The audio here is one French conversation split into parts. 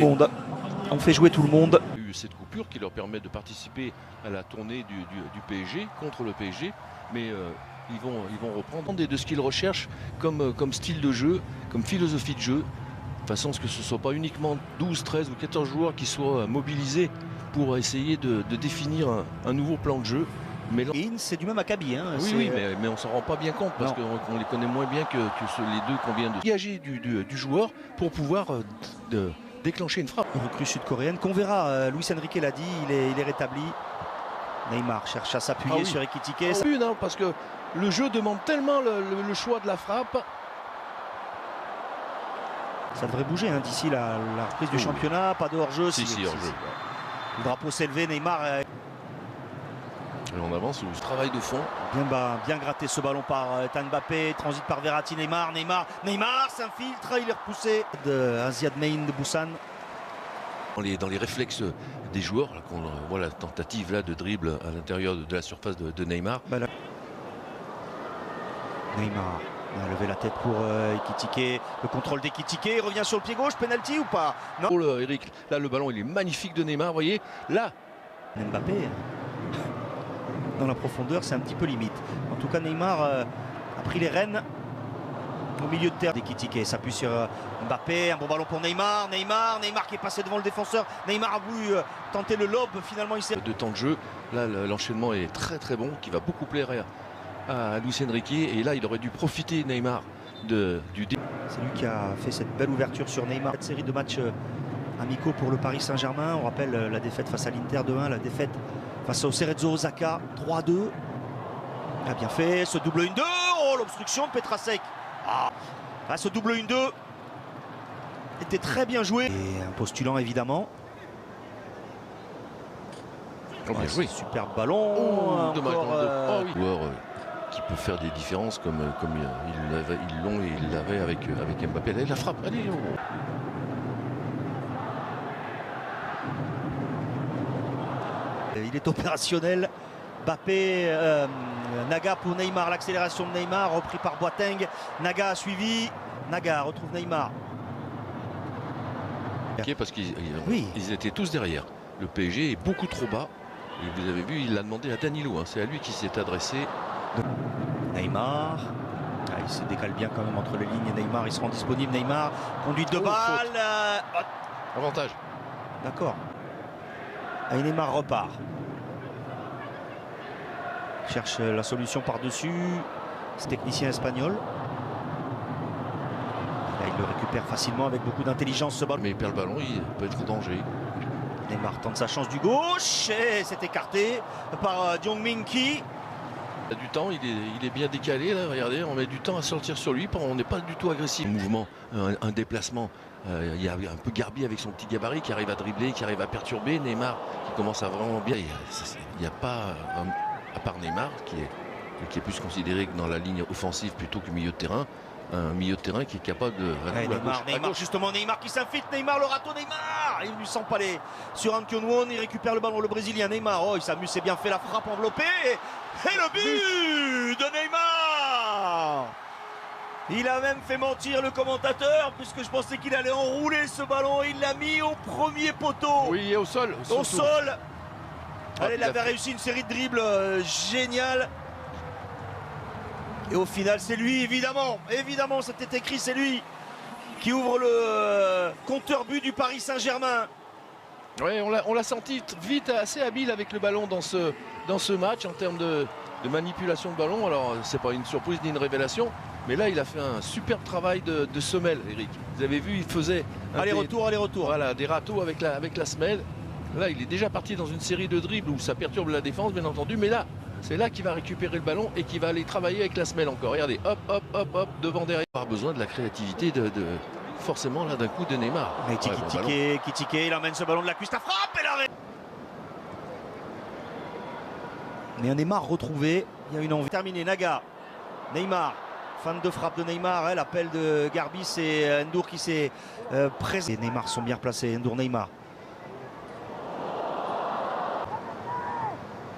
On fait jouer tout le monde. Il y a eu cette coupure qui leur permet de participer à la tournée du PSG contre le PSG, mais ils vont reprendre de ce qu'ils recherchent comme style de jeu, comme philosophie de jeu, de façon à ce que ce ne soit pas uniquement 12, 13 ou 14 joueurs qui soient mobilisés pour essayer de définir un nouveau plan de jeu. Mais c'est du même acabit. Hein. Oui, mais on ne s'en rend pas bien compte parce qu'on les connaît moins bien que les deux qu'on vient de dégager du joueur pour pouvoir déclencher une frappe. Une recrue sud-coréenne qu'on verra, Luis Enrique l'a dit, il est rétabli. Neymar cherche à s'appuyer sur Ekitike. Non, parce que le jeu demande tellement le choix de la frappe. Ça devrait bouger hein, d'ici la reprise du championnat, pas de hors-jeu. Si, hors-jeu. Le drapeau s'est levé, Neymar. Et on avance au travail de fond. Bien gratté ce ballon par Mbappé, transite par Verratti, Neymar s'infiltre, il est repoussé de Aziad Maïn de Busan. Dans les réflexes des joueurs, là, qu'on voit la tentative là, de dribble à l'intérieur de la surface de Neymar. Neymar a levé la tête pour Ekitike, le contrôle d'Ekitike, il revient sur le pied gauche, penalty ou pas? Non. Oh là, Eric, là le ballon il est magnifique de Neymar, vous voyez, là. Mbappé, dans la profondeur, c'est un petit peu limite. En tout cas, Neymar a pris les rênes au milieu de terre d'Ekitike, s'appuie sur Mbappé, un bon ballon pour Neymar qui est passé devant le défenseur. Neymar a voulu tenter le lob, finalement il s'est... De temps de jeu, là l'enchaînement est très bon, qui va beaucoup plaire à Luis Enrique, et là il aurait dû profiter Neymar du... C'est lui qui a fait cette belle ouverture sur Neymar. Cette série de matchs amicaux pour le Paris Saint-Germain, on rappelle la défaite face à l'Inter 2-1, la défaite face au Cerezo Osaka 3-2. Il a bien fait ce double 1-2. Oh, l'obstruction de Petrasek. Ce double 1-2 était très bien joué. Et un postulant évidemment. Superbe ballon. Dommage. Joueur qui peut faire des différences comme ils l'avaient avec Mbappé. Allez, la frappe, allez. Il est opérationnel. Mbappé, Naga pour Neymar, l'accélération de Neymar, repris par Boateng. Naga a suivi. Naga retrouve Neymar. Parce qu'ils étaient tous derrière. Le PSG est beaucoup trop bas. Et vous avez vu, il l'a demandé à Danilo. Hein. C'est à lui qui s'est adressé. Neymar. Il se décale bien quand même entre les lignes. Neymar, il se rend disponible. Neymar, conduite de balle. Avantage. D'accord. Et Neymar repart. Cherche la solution par-dessus. Ce technicien espagnol. Là, il le récupère facilement avec beaucoup d'intelligence ce ballon. Mais il perd le ballon, il peut être en danger. Neymar tente sa chance du gauche et c'est écarté par Jong-min Ki. Il a du temps, il est bien décalé là, regardez, on met du temps à sortir sur lui, on n'est pas du tout agressif. Un mouvement, un déplacement, il y a un peu Garbi avec son petit gabarit qui arrive à dribbler, qui arrive à perturber. Neymar qui commence à vraiment bien. Il n'y a pas, à part Neymar qui est plus considéré que dans la ligne offensive plutôt que milieu de terrain, un milieu de terrain qui est capable de... Neymar, justement, Neymar qui s'infiltre, Neymar, le râteau, Neymar. Il lui sent pas les sur Ankyonwon, il récupère le ballon, le Brésilien Neymar. Oh, il s'amuse, c'est bien fait, la frappe enveloppée. Et le but de Neymar. Il a même fait mentir le commentateur, puisque je pensais qu'il allait enrouler ce ballon. Il l'a mis au premier poteau. Oui, et au sol. Au sol. Allez, il avait réussi une série de dribbles géniale. Et au final, c'est lui, évidemment, c'était écrit, c'est lui qui ouvre le compteur but du Paris Saint-Germain. Oui, on l'a senti vite, assez habile avec le ballon dans ce match en termes de manipulation de ballon. Alors, c'est pas une surprise ni une révélation, mais là, il a fait un superbe travail de semelle, Eric. Vous avez vu, il faisait aller-retour. Voilà, des râteaux avec la semelle. Là, il est déjà parti dans une série de dribbles où ça perturbe la défense, bien entendu, mais là, c'est là qu'il va récupérer le ballon et qu'il va aller travailler avec la semelle encore. Regardez, hop, devant, derrière. Il a besoin de la créativité forcément là d'un coup de Neymar. Ekitike, il emmène ce ballon de la cuisse, la frappe et l'arrêt. Mais un Neymar retrouvé, il y a une envie. Terminé, Naga, Neymar, fan de frappe de Neymar, l'appel de Garbis et Ndour qui s'est présent. Les Neymar sont bien placés, Ndour, Neymar.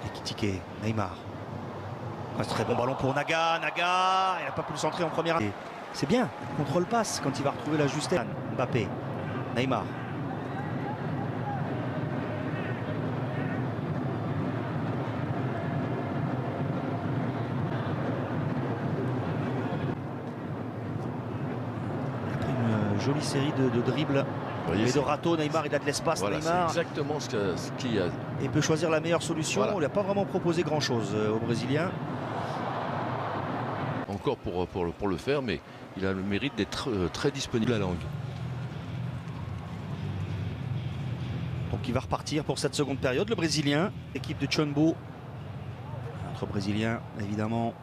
Ekitike, Neymar. Un très bon ballon pour Naga, il n'a pas pu le centrer en première. C'est bien, contrôle passe quand il va retrouver la justesse. Mbappé, Neymar. jolie série de dribbles et de râteaux. Neymar, il a de l'espace. Voilà, Neymar. c'est exactement ce qu'il a. Et peut choisir la meilleure solution. Voilà. Il n'a pas vraiment proposé grand-chose aux Brésiliens. Encore pour le faire, mais il a le mérite d'être très disponible à la langue. Donc il va repartir pour cette seconde période, le Brésilien. Équipe de Chonbo. Notre Brésilien, évidemment.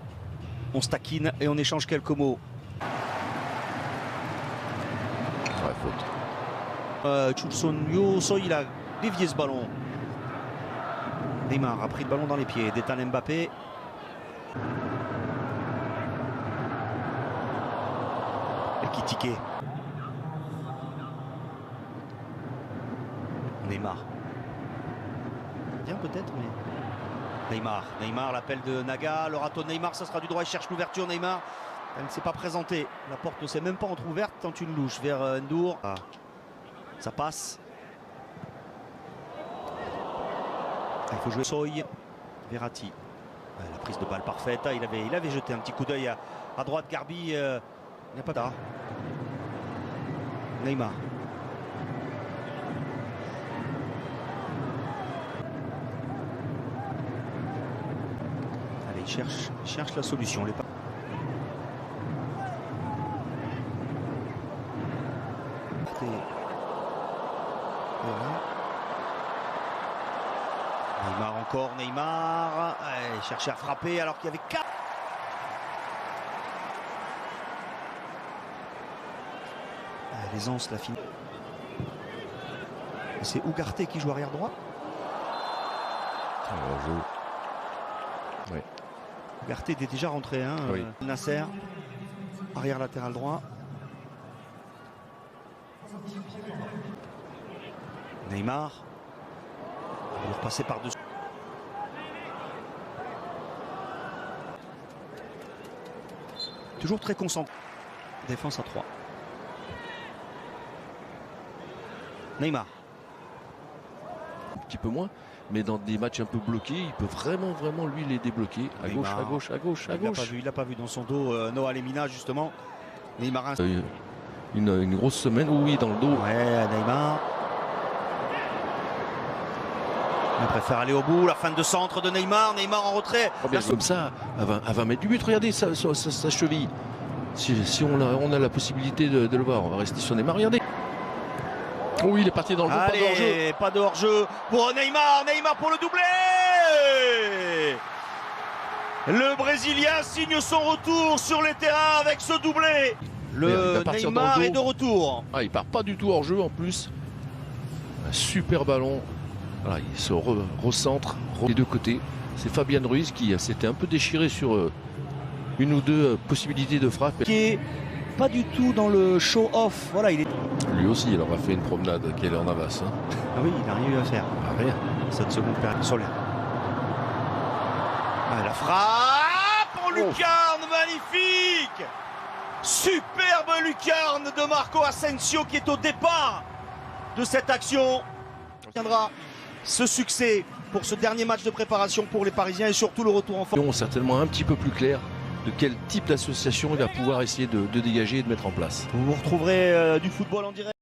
On se taquine et on échange quelques mots. Ouais, faute. Chulson Yoso, il a dévié ce ballon. Neymar a pris le ballon dans les pieds. Détale Mbappé. Ekitike. Neymar. Bien peut-être, mais... Neymar, l'appel de Naga. Le râteau de Neymar, ça sera du droit. Il cherche l'ouverture, Neymar. Elle ne s'est pas présentée. La porte ne s'est même pas entrouverte. Tente une louche vers Ndour. Ah. Ça passe. Il faut jouer Soy. Verratti. La prise de balle parfaite. Il avait jeté un petit coup d'œil à droite. Garbi. Il n'y a pas d'art. Neymar. Allez, il cherche la solution. Neymar encore, Neymar. Il cherchait à frapper alors qu'il y avait 4. L'aisance, la finale. C'est Ugarte qui joue arrière droit. Oui. Ugarte était déjà rentré. Hein, oui. Nasser, arrière latéral droit. Neymar. Il va repasser par-dessus. Toujours très concentré. Défense à 3. Neymar. Un petit peu moins, mais dans des matchs un peu bloqués, il peut vraiment lui les débloquer. À Neymar. gauche, à gauche. Il l'a pas vu dans son dos, Noah Lemina justement. Neymar. Une grosse semaine, oui, dans le dos. Ouais, Neymar. Il préfère aller au bout. La fin de centre de Neymar. Neymar en retrait. Oh, bien, comme ça, à 20 mètres du but, regardez sa cheville. Si on a la possibilité de le voir, on va rester sur Neymar. Regardez. Oui, il est parti dans le dos, pas de hors-jeu. Pas de hors-jeu pour Neymar. Neymar pour le doublé. Le Brésilien signe son retour sur les terrains avec ce doublé. Le Neymar est de retour. Ah, il part pas du tout hors-jeu en plus. Un super ballon. Voilà, il se recentre des deux côtés. C'est Fabian Ruiz qui s'était un peu déchiré sur une ou deux possibilités de frappe. Qui est pas du tout dans le show-off. Voilà, il est... Lui aussi, il aura fait une promenade Keylor Navas. Hein. Ah oui, il n'a rien eu à faire. Ah, rien. Cette seconde période. Solaire. Ah, la frappe en lucarne, magnifique. Superbe lucarne de Marco Asensio qui est au départ de cette action. Viendra ce succès pour ce dernier match de préparation pour les Parisiens et surtout le retour en forme. Certainement un petit peu plus clair de quel type d'association il va pouvoir essayer de dégager et de mettre en place. Vous retrouverez du football en direct.